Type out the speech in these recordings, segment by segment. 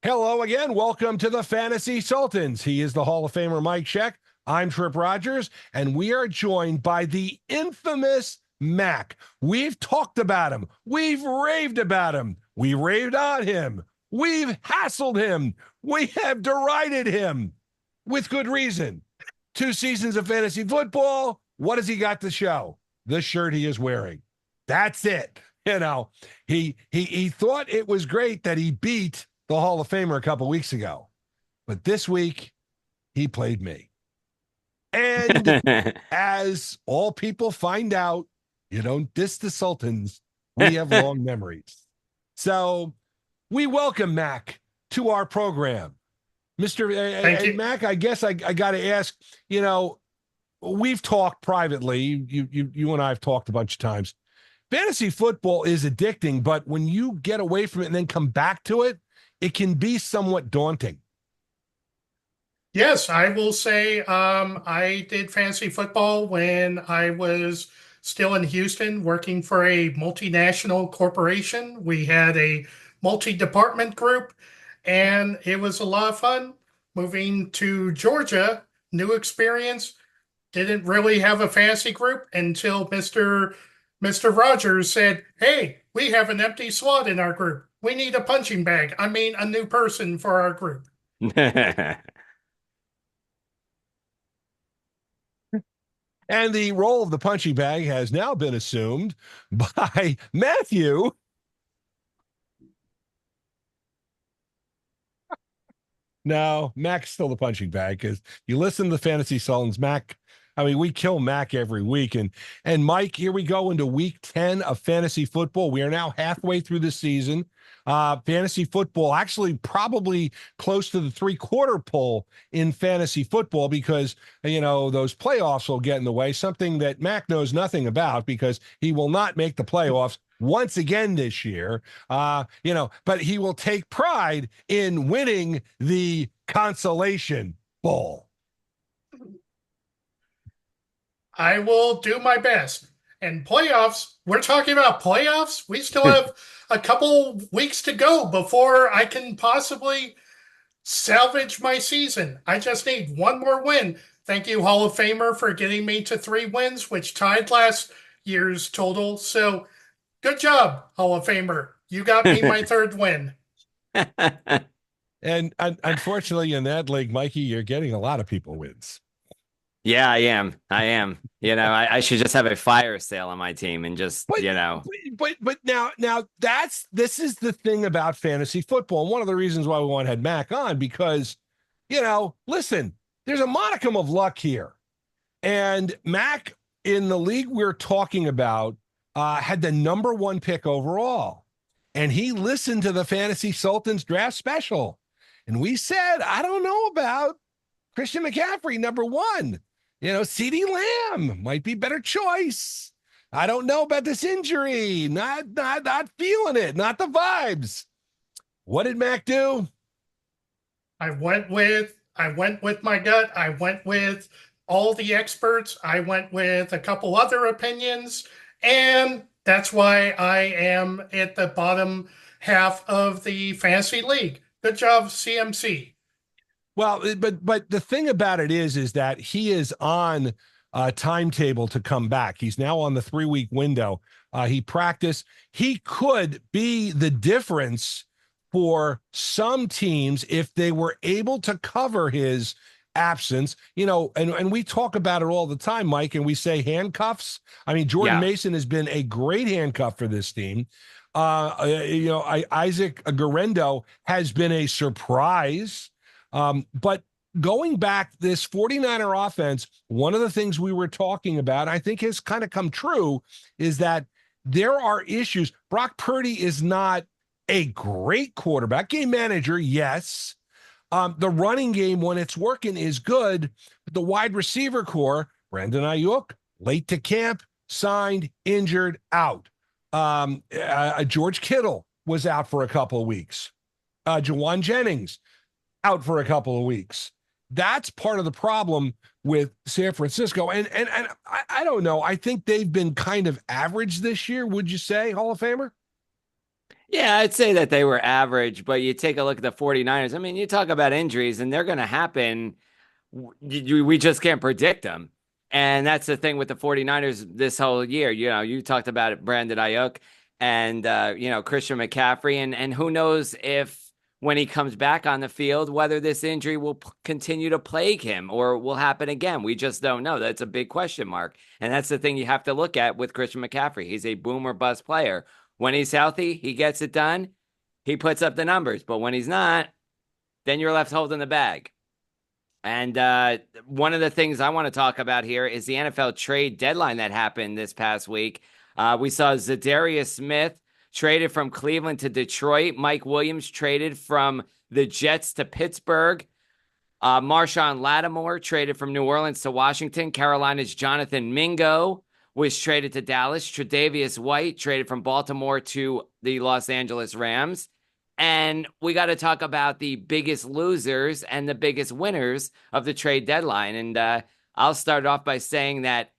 Hello again. Welcome to the Fantasy Sultans. He is the Hall of Famer Mike Sheck. I'm Tripp Rogers, and we are joined by the infamous Mac. We've talked about him. We've raved about him. We raved on him. We've hassled him. We have derided him with good reason. 2 seasons of fantasy football. What has he got to show? The shirt he is wearing. That's it. He thought it was great that he beat the Hall of Famer a couple weeks ago. But this week, he played me. And as all people find out, you don't diss the Sultans. We have long memories. So we welcome Mac to our program. Mr. Mac, I guess I got to ask, we've talked privately. You and I have talked a bunch of times. Fantasy football is addicting, but when you get away from it and then come back to it, it can be somewhat daunting. Yes, I will say I did fantasy football when I was still in Houston working for a multinational corporation. We had a multi-department group, and it was a lot of fun. Moving to Georgia, new experience. Didn't really have a fantasy group until Mr. Rogers said, "Hey, we have an empty slot in our group. We need a punching bag. I mean, a new person for our group." And the role of the punching bag has now been assumed by Matthew. No, Mac's still the punching bag because you listen to the Fantasy Sultans, Mac. I mean, we kill Mac every week. And Mike, here we go into week 10 of fantasy football. We are now halfway through the season. Fantasy football, actually probably close to the 3/4 pull in fantasy football because, those playoffs will get in the way, something that Mac knows nothing about because he will not make the playoffs once again this year. But he will take pride in winning the consolation bowl. I will do my best. And playoffs, we're talking about playoffs. We still have a couple weeks to go before I can possibly salvage my season. I just need one more win. Thank you, Hall of Famer, for getting me to 3 wins, which tied last year's total. So good job, Hall of Famer. You got me my 3rd win. And unfortunately, in that league, Mikey, you're getting a lot of people wins. Yeah, I am. I should just have a fire sale on my team and just, But now this is the thing about fantasy football. And one of the reasons why we want to have Mac on, because, listen, there's a modicum of luck here. And Mac, in the league we're talking about, had the number 1 pick overall. And he listened to the Fantasy Sultans draft special. And we said, I don't know about Christian McCaffrey, number 1. CeeDee Lamb might be better choice. I don't know about this injury. Not feeling it. Not the vibes. What did Mac do? I went with my gut. I went with all the experts. I went with a couple other opinions, and that's why I am at the bottom half of the fantasy league. Good job, CMC. Well, but the thing about it is that he is on a timetable to come back. He's now on the 3-week window. He practiced. He could be the difference for some teams if they were able to cover his absence. And we talk about it all the time, Mike, and we say handcuffs. I mean, Jordan Mason has been a great handcuff for this team. Isaac Guerrero has been a surprise. But going back, this 49er offense, one of the things we were talking about, I think has kind of come true, is that there are issues. Brock Purdy is not a great quarterback. Game manager, yes. The running game, when it's working, is good. But the wide receiver core, Brandon Ayuk, late to camp, signed, injured, out. George Kittle was out for a couple of weeks. Jawan Jennings, out for a couple of weeks. That's part of the problem with San Francisco. And I don't know. I think they've been kind of average this year, would you say, Hall of Famer? Yeah, I'd say that they were average, but you take a look at the 49ers. I mean, you talk about injuries, and they're going to happen. We just can't predict them. And that's the thing with the 49ers this whole year. You talked about it, Brandon Ayuk and, Christian McCaffrey. And who knows if when he comes back on the field, whether this injury will continue to plague him or will happen again. We just don't know. That's a big question mark. And that's the thing you have to look at with Christian McCaffrey. He's a boom or bust player. When he's healthy, he gets it done. He puts up the numbers. But when he's not, then you're left holding the bag. And one of the things I want to talk about here is the NFL trade deadline that happened this past week. We saw Zadarius Smith traded from Cleveland to Detroit. Mike Williams traded from the Jets to Pittsburgh. Marshawn Lattimore traded from New Orleans to Washington. Carolina's Jonathan Mingo was traded to Dallas. Tre'Davious White traded from Baltimore to the Los Angeles Rams. And we got to talk about the biggest losers and the biggest winners of the trade deadline. And I'll start off by saying that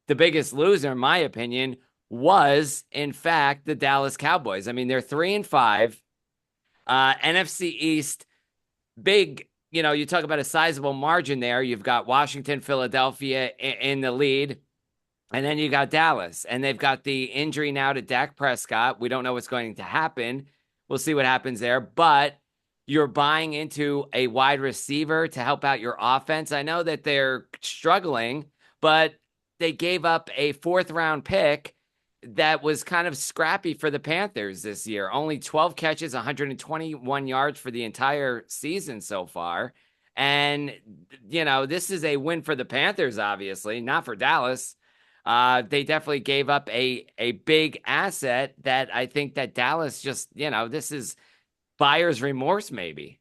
the biggest loser, in my opinion, was, in fact, the Dallas Cowboys. I mean, they're 3-5. NFC East, big, you talk about a sizable margin there. You've got Washington, Philadelphia in the lead. And then you got Dallas. And they've got the injury now to Dak Prescott. We don't know what's going to happen. We'll see what happens there. But you're buying into a wide receiver to help out your offense. I know that they're struggling, but they gave up a 4th-round pick that was kind of scrappy for the Panthers this year. Only 12 catches, 121 yards for the entire season so far. And, this is a win for the Panthers, obviously, not for Dallas. They definitely gave up a big asset that I think that Dallas just, this is buyer's remorse, maybe.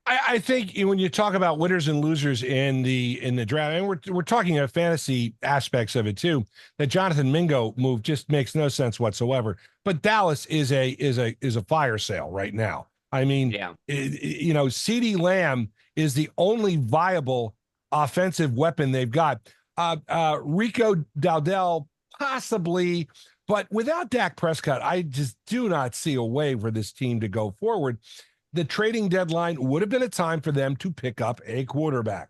I think when you talk about winners and losers in the draft, and we're talking about fantasy aspects of it too, that Jonathan Mingo move just makes no sense whatsoever. But Dallas is a fire sale right now. I mean, yeah. CeeDee Lamb is the only viable offensive weapon they've got. Rico Dowdell possibly, but without Dak Prescott, I just do not see a way for this team to go forward. The trading deadline would have been a time for them to pick up a quarterback.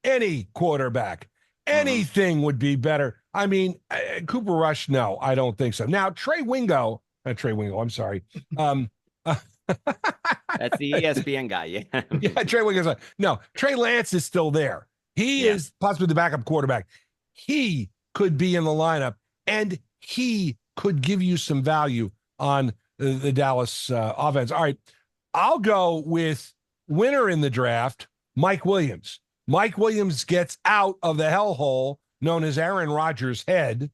Any quarterback. Anything would be better. I mean, Cooper Rush, no, I don't think so. Now, I'm sorry. That's the ESPN guy, yeah. Yeah, Trey Wingo. No, Trey Lance is still there. He is possibly the backup quarterback. He could be in the lineup, and he could give you some value on the Dallas offense. All right, I'll go with winner in the draft, Mike Williams. Mike Williams gets out of the hellhole known as Aaron Rodgers' head.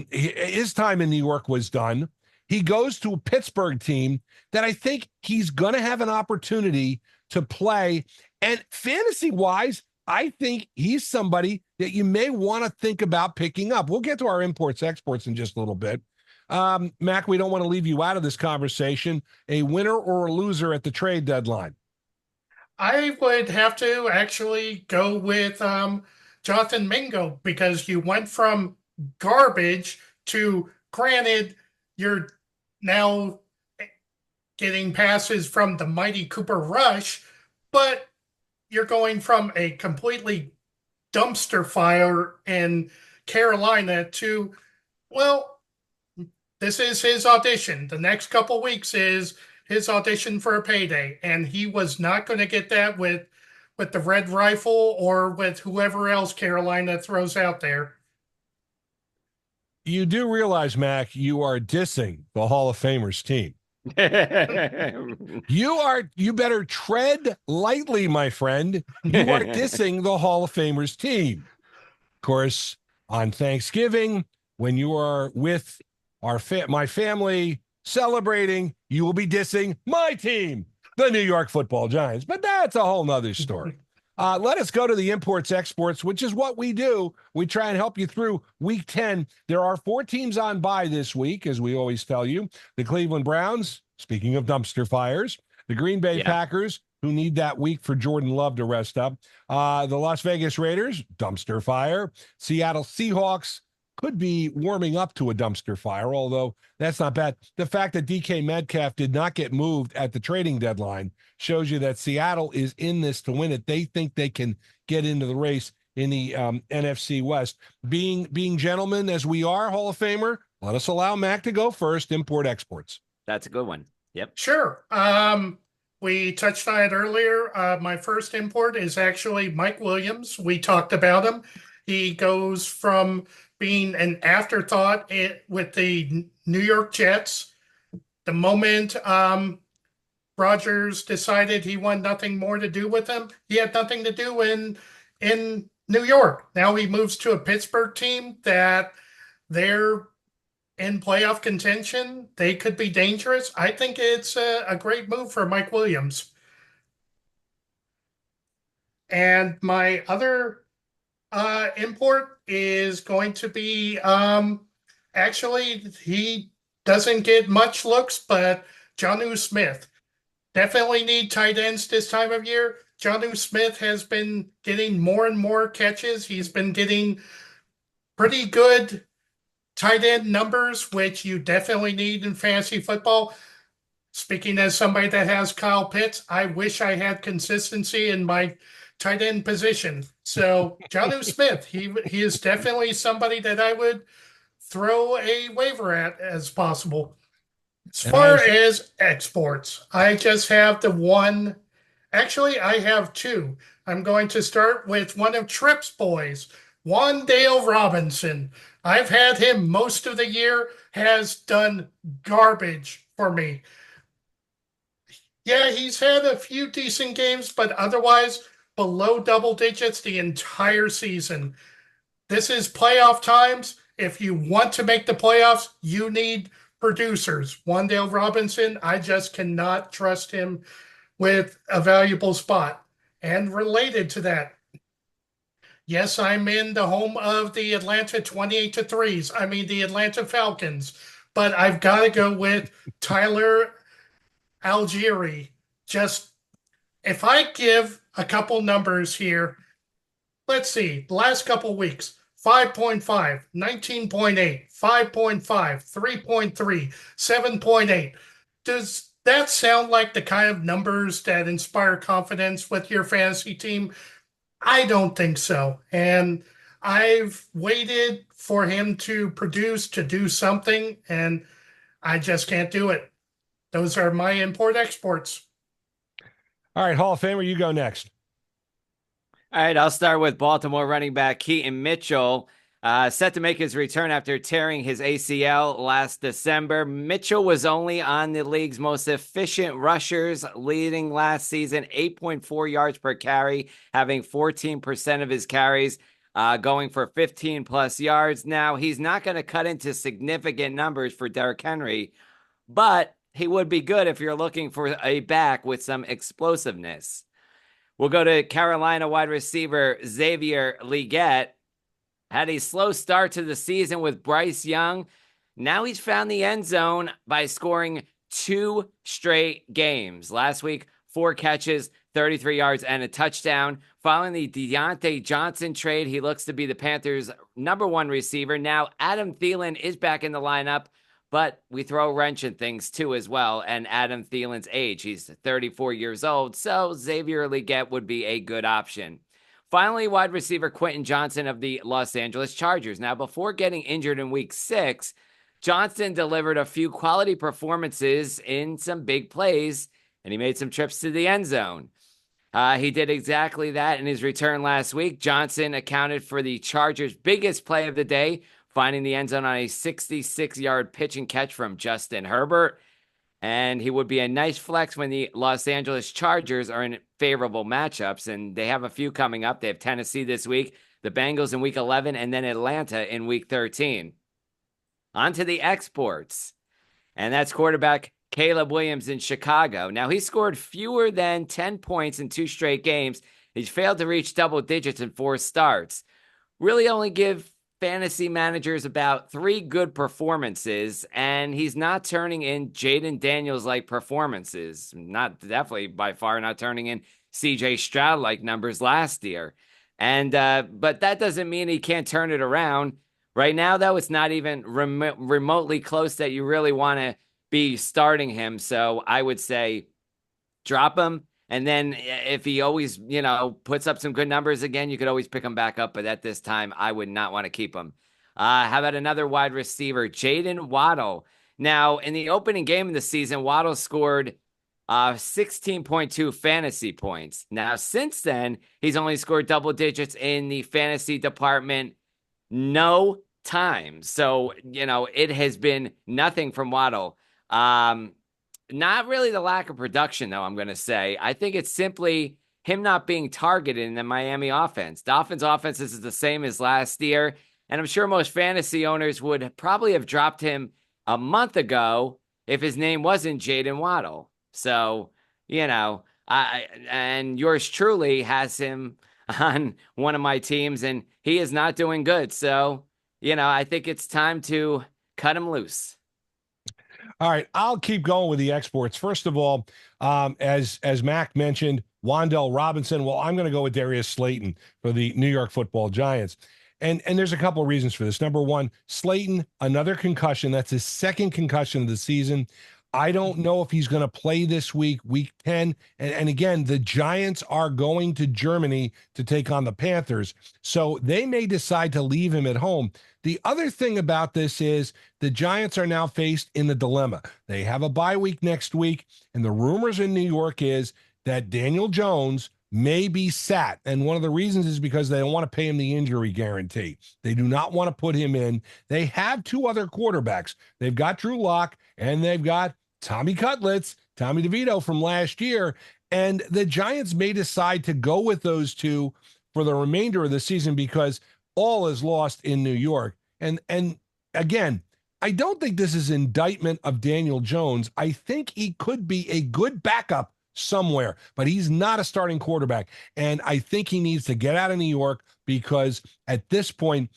His time in New York was done. He goes to a Pittsburgh team that I think he's going to have an opportunity to play. And fantasy-wise, I think he's somebody that you may want to think about picking up. We'll get to our imports, exports in just a little bit. Mac, we don't want to leave you out of this conversation. A winner or a loser at the trade deadline? I would have to actually go with Jonathan Mingo, because you went from garbage to, granted, you're now getting passes from the mighty Cooper Rush, but you're going from a completely dumpster fire in Carolina to, well, this is his audition. The next couple weeks is his audition for a payday, and he was not going to get that with the Red Rifle or with whoever else Carolina throws out there. You do realize, Mac, you are dissing the Hall of Famers team. You better tread lightly, my friend. You are dissing the Hall of Famers team. Of course, on Thanksgiving, when you are with my family celebrating, you will be dissing my team, the New York Football Giants. But that's a whole nother story. Let us go to the imports, exports, which is what we do. We try and help you through week 10. There are 4 teams on bye this week, as we always tell you. The Cleveland Browns, speaking of dumpster fires, the Green Bay Packers, who need that week for Jordan Love to rest up. The Las Vegas Raiders, dumpster fire. Seattle Seahawks, could be warming up to a dumpster fire, although that's not bad. The fact that DK Metcalf did not get moved at the trading deadline shows you that Seattle is in this to win it. They think they can get into the race in the NFC West. Being gentlemen as we are, Hall of Famer, let us allow Mac to go first, import exports. That's a good one. Yep. Sure. We touched on it earlier. My first import is actually Mike Williams. We talked about him. He goes from being an afterthought with the New York Jets. The moment Rodgers decided he wanted nothing more to do with him, he had nothing to do in New York. Now he moves to a Pittsburgh team that they're in playoff contention. They could be dangerous. I think it's a great move for Mike Williams. And my other import is going to be actually, he doesn't get much looks, but Jonnu Smith. Definitely need tight ends this time of year. Jonnu Smith has been getting more and more catches. He's been getting pretty good tight end numbers, which you definitely need in fantasy football. Speaking as somebody that has Kyle Pitts, I wish I had consistency in my tight end position. So Jonnu Smith, he is definitely somebody that I would throw a waiver at as possible. As far as exports, I just have the one. Actually, I have two. I'm going to start with one of Tripp's boys, Wan'Dale Robinson. I've had him most of the year, has done garbage for me. Yeah, he's had a few decent games, but otherwise below double digits the entire season. This is playoff times. If you want to make the playoffs, you need producers. Wan'Dale Robinson, I just cannot trust him with a valuable spot. And related to that, yes, I'm in the home of the Atlanta 28-3s. I mean, the Atlanta Falcons. But I've got to go with Tyler Algieri. Just, if I give a couple numbers here, let's see, the last couple weeks, 5.5, 19.8, 5.5, 3.3, 7.8. Does that sound like the kind of numbers that inspire confidence with your fantasy team? I don't think so. And I've waited for him to produce, to do something, and I just can't do it. Those are my import exports. All right, Hall of Famer, you go next. All right, I'll start with Baltimore running back Keaton Mitchell, set to make his return after tearing his ACL last December. Mitchell was only on the league's most efficient rushers, leading last season 8.4 yards per carry, having 14% of his carries going for 15 plus yards. Now, he's not going to cut into significant numbers for Derrick Henry, but he would be good if you're looking for a back with some explosiveness. We'll go to Carolina wide receiver Xavier Legette. Had a slow start to the season with Bryce Young. Now he's found the end zone by scoring 2 straight games. Last week, 4 catches, 33 yards, and a touchdown. Following the Deontay Johnson trade, he looks to be the Panthers' #1 receiver. Now, Adam Thielen is back in the lineup, but we throw a wrench in things too as well. And Adam Thielen's age, he's 34 years old, so Xavier Legette would be a good option. Finally, wide receiver Quentin Johnson of the Los Angeles Chargers. Now, before getting injured in week 6, Johnson delivered a few quality performances in some big plays, and he made some trips to the end zone. He did exactly that in his return last week. Johnson accounted for the Chargers' biggest play of the day, finding the end zone on a 66-yard pitch and catch from Justin Herbert. And he would be a nice flex when the Los Angeles Chargers are in favorable matchups, and they have a few coming up. They have Tennessee this week, the Bengals in week 11, and then Atlanta in week 13. On to the exports, and that's quarterback Caleb Williams in Chicago. Now, he scored fewer than 10 points in 2 straight games. He's failed to reach double digits in 4 starts. Really only give fantasy managers about 3 good performances, and he's not turning in Jaden Daniels-like performances. Definitely by far not turning in CJ Stroud-like numbers last year. And but that doesn't mean he can't turn it around. Right now, though, it's not even remotely close that you really want to be starting him. So I would say drop him. And then if he always, puts up some good numbers again, you could always pick him back up. But at this time, I would not want to keep him. How about another wide receiver, Jaden Waddle? Now, in the opening game of the season, Waddle scored 16.2 fantasy points. Now, since then, he's only scored double digits in the fantasy department no time. So, it has been nothing from Waddle. Not really the lack of production, though, I'm going to say. I think it's simply him not being targeted in the Miami offense. Dolphins offense is the same as last year, and I'm sure most fantasy owners would probably have dropped him a month ago if his name wasn't Jaden Waddle. So, and yours truly has him on one of my teams, and he is not doing good. So, I think it's time to cut him loose. All right, I'll keep going with the exports. First of all, as Mac mentioned, Wan'Dale Robinson. Well, I'm going to go with Darius Slayton for the New York Football Giants. And there's a couple of reasons for this. Number one, Slayton, another concussion. That's his second concussion of the season. I don't know if he's going to play this week 10. And again, the Giants are going to Germany to take on the Panthers. So they may decide to leave him at home. The other thing about this is the Giants are now faced in the dilemma. They have a bye week next week, and the rumors in New York is that Daniel Jones may be sat. And one of the reasons is because they don't want to pay him the injury guarantee. They do not want to put him in. They have two other quarterbacks. They've got Drew Lock, and they've got Tommy Cutlets, Tommy DeVito from last year. And the Giants may decide to go with those two for the remainder of the season because all is lost in New York. And again, I don't think this is indictment of Daniel Jones. I think he could be a good backup somewhere, but he's not a starting quarterback. And I think he needs to get out of New York because at this point,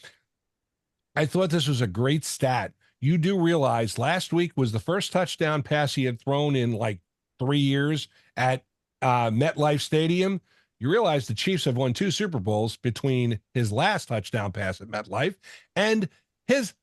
I thought this was a great stat. You do realize last week was the first touchdown pass he had thrown in like 3 years at MetLife Stadium. You realize the Chiefs have won 2 Super Bowls between his last touchdown pass at MetLife and his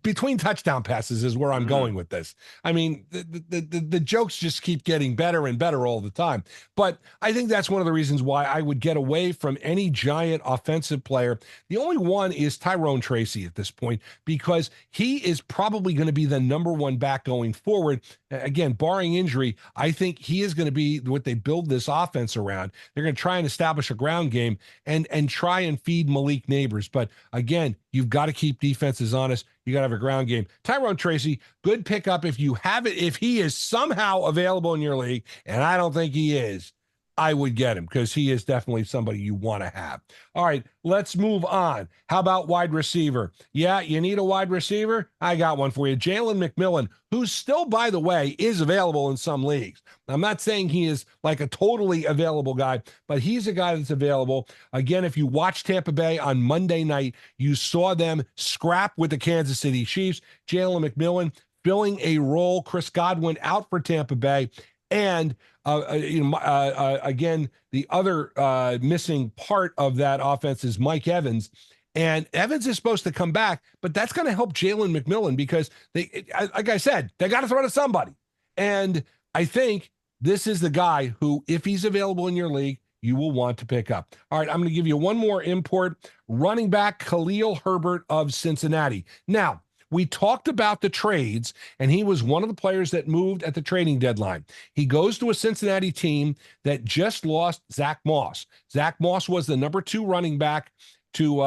between touchdown passes is where I'm going with this. I mean, the jokes just keep getting better and better all the time. But I think that's one of the reasons why I would get away from any Giant offensive player. The only one is Tyrone Tracy at this point, because he is probably going to be the number one back going forward. Again, barring injury, I think he is going to be what they build this offense around. They're going to try and establish a ground game and try and feed Malik Neighbors. But again, you've got to keep defenses honest. You got to have a ground game. Tyrone Tracy, good pickup if you have it. If he is somehow available in your league, and I don't think he is, I would get him because he is definitely somebody you want to have. All right, let's move on. How about wide receiver? Yeah, you need a wide receiver? I got one for you. Jalen McMillan, who still, by the way, is available in some leagues. I'm not saying he is like a totally available guy, but he's a guy that's available. Again, if you watch Tampa Bay on Monday night, you saw them scrap with the Kansas City Chiefs. Jalen McMillan filling a role. Chris Godwin out for Tampa Bay. And again, the other missing part of that offense is Mike Evans. And Evans is supposed to come back, but that's going to help Jalen McMillan because like I said, they got to throw to somebody. And I think this is the guy who, if he's available in your league, you will want to pick up. All right, I'm going to give you one more import. Running back Khalil Herbert of Cincinnati. Now, we talked about the trades, and he was one of the players that moved at the trading deadline. He goes to a Cincinnati team that just lost Zach Moss. Zach Moss was the number 2 running back to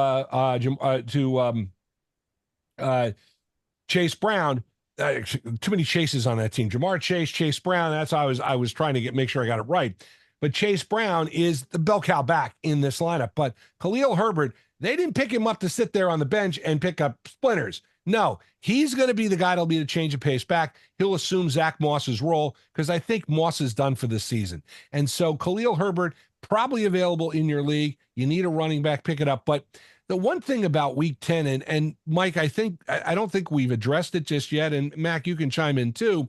Chase Brown. Too many Chases on that team. Jamar Chase, Chase Brown. That's how I was trying to make sure I got it right. But Chase Brown is the bell cow back in this lineup. But Khalil Herbert, they didn't pick him up to sit there on the bench and pick up splinters. No, he's going to be the guy that'll be the change of pace back. He'll assume Zach Moss's role because I think Moss is done for this season. And so Khalil Herbert, probably available in your league. You need a running back, pick it up. But the one thing about week 10, and Mike, I don't think we've addressed it just yet. And Mac, you can chime in too.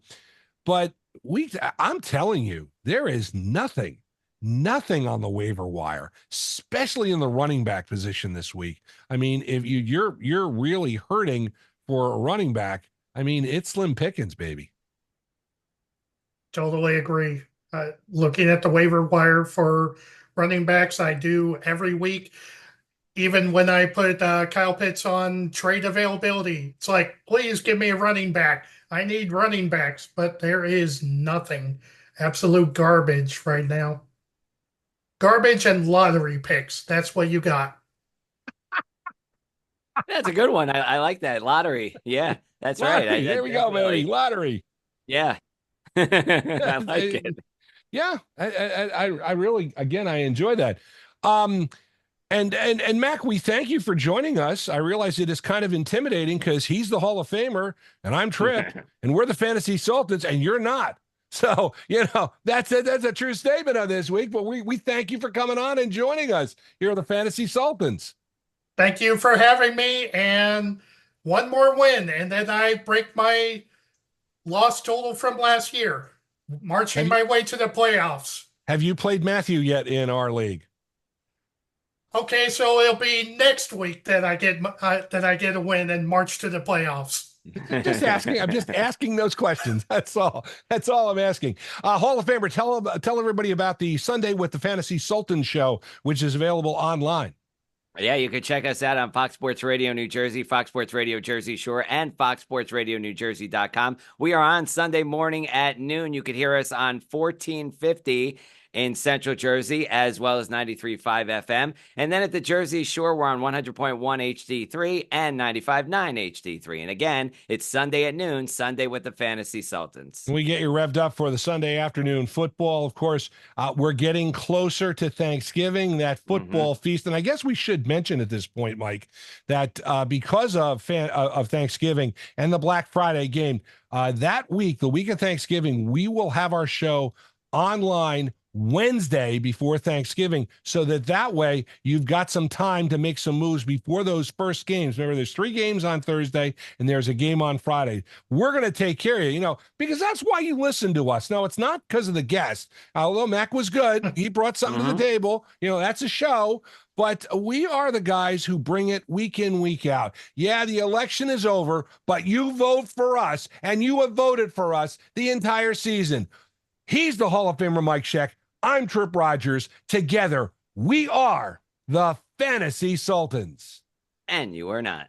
But I'm telling you, there is nothing nothing on the waiver wire, especially in the running back position this week. I mean, if you're really hurting for a running back, I mean, it's slim pickings, baby. Totally agree. Looking at the waiver wire for running backs, I do every week. Even when I put Kyle Pitts on trade availability, it's like, please give me a running back. I need running backs, but there is nothing. Absolute garbage right now. Garbage and lottery picks. That's what you got. That's a good one. I like that. Lottery. Yeah, that's right. Lottery. There we go, baby. Lottery. Yeah. I like it. Yeah, I really, again, I enjoy that. And Mac, we thank you for joining us. I realize it is kind of intimidating because he's the Hall of Famer and I'm Tripp and we're the Fantasy Sultans and you're not. So, that's a true statement of this week, but we thank you for coming on and joining us here at the Fantasy Sultans. Thank you for having me. And one more win, and then I break my loss total from last year, marching my way to the playoffs. Have you played Matthew yet in our league? Okay, so it'll be next week that I get a win and march to the playoffs. Just asking. I'm just asking those questions. That's all. That's all I'm asking. Hall of Famer, tell everybody about the Sunday with the Fantasy Sultan show, which is available online. Yeah, you can check us out on Fox Sports Radio New Jersey, Fox Sports Radio Jersey Shore, and foxsportsradionewjersey.com. We are on Sunday morning at noon. You can hear us on 1450 in Central Jersey, as well as 93.5 FM. And then at the Jersey Shore, we're on 100.1 HD3 and 95.9 HD3. And again, it's Sunday at noon, Sunday with the Fantasy Sultans. We get you revved up for the Sunday afternoon football. Of course, we're getting closer to Thanksgiving, that football feast. And I guess we should mention at this point, Mike, that because of Thanksgiving and the Black Friday game, that week, the week of Thanksgiving, we will have our show online Wednesday before Thanksgiving, so that way you've got some time to make some moves before those first games. Remember, there's 3 games on Thursday and there's a game on Friday. We're going to take care of you, because that's why you listen to us. No, it's not because of the guest. Although Mac was good, he brought something to the table. That's a show. But we are the guys who bring it week in, week out. Yeah, the election is over, but you vote for us, and you have voted for us the entire season. He's the Hall of Famer Mike Scheck. I'm Tripp Rogers. Together, we are the Fantasy Sultans. And you are not.